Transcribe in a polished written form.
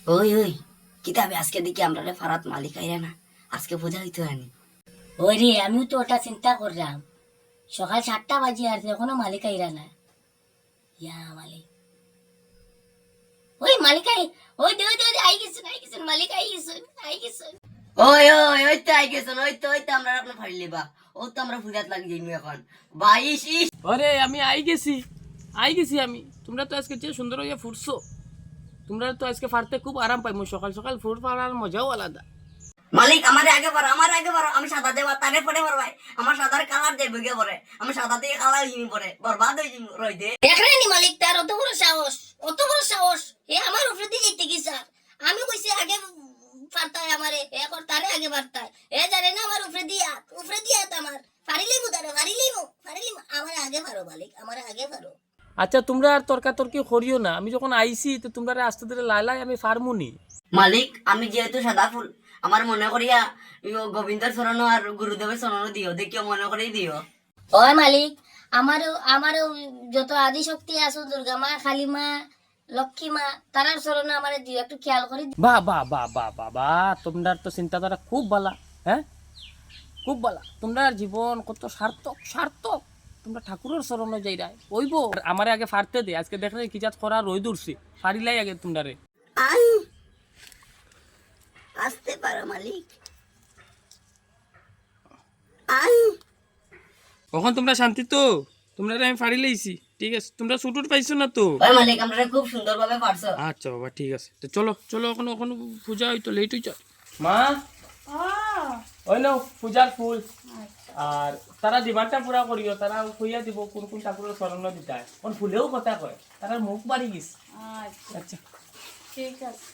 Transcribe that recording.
ওই ওই কিতাবে আজকে দেখি আমরা রে ফারাত মালিক আইরা না, আজকে বোঝা হইতো আনি। ওই রে, আমিও তো ওটা চিন্তা করলাম। সকাল 7টা বাজে আর এখনো মালিক আইরা না। ইয়া মালিক, ওই মালিক আই, ওই দে ওই দে ওই দে, আই গেছেন মালিক, আই গেছেন। ওই ওই ওই তো আই গেছেন, ওই তো আমরা আপনার ফাড়ি লিবা। ও তো আমরা ফুজাত লাগি যাইমু এখন। বাইশ ইস আরে আমি আই গেছি আমি। তোমরা তো আজকে যে সুন্দর হইয়া ফুটছো, তোমরা তো আজকে ফাড়তে খুব আরাম পাইমু। সকাল সকাল ফুট ফাড়ার মজাও আলাদা। মালিক আমার আগে পারো, আমি সাদা দেবা তারে পরে পারবাই। আমার সাদার কালার দেবে গে পরে, আমি সাদা দিয়ে কালার জিমি পরে বরবাদ হয়ে জিমি রই দে। দেখলেন নি মালিক, তার অত বড় সাহস। এ আমার উপরে দিয়ে যেতে কি স্যার? আমি কইছি আগে পারতায় আমারে, এখন তারে আগে পারতায়। এ জানে না আমার উপরে দিয়া আমার ফারিলিমু তারে, ফারিলিমু আমার আগে পারো মালিক, আমার আগে পারো। আচ্ছা তোমরা আর তর্কাতর্কি করিও না। আমি যখন আইছি তো তোমরা আস্তে ধীরে লাই আমি ফার্মুনি। মালিক আমি যেহেতু সাদা ফুল, আমার মনে করিয়া গোবিন্দর চরণ আর গুরুদেবের চরণ দিও, দেখিও মনে করেই দিও। ওই মালিক, আমারও যত আদি শক্তি আছো, দুর্গা মা, কালী মা, লক্ষ্মী মা, তারার চরণে আমারে দিও, একটু খেয়াল করে দিও। বাহ বাহ বাহ বাহ বাহ বাহ, তোমরার তো চিন্তাধারা খুব ভালা। হ্যাঁ, খুব ভালা। তোমরা জীবন কত সার্থক সার্থক। তোমরা ঠাকুরের চরণে যাইরা ওইব। আমারে আগে ফাড়তে দে। আজকে দেখলে কি জাত করা রই দূরছি, ফাড়িলাই আগে তোমরারে। আই আসতে পারো মালিক, আই কখন তোমরা শান্তি তো? তোমরা আমি ফাড়ি লাইছি, ঠিক আছে? তোমরা ছুটুট পাইছো না তো? ওই মালিক আমরা খুব সুন্দরভাবে পারছো। আচ্ছা বাবা, ঠিক আছে। তো চলো চলো, এখন এখন পূজা হইতো, লেট হইছ। মা, ওই নাও পূজার ফুল। আর তারা ডিমান্ডটা পুরা করিও। তারা কইয়া দিব কোন কোন ঠাকুরের স্মরণ দিতা। কোন ফুলেও কথা কয়, তারা মুখ বাড়ি গেছে। আচ্ছা ঠিক আছে।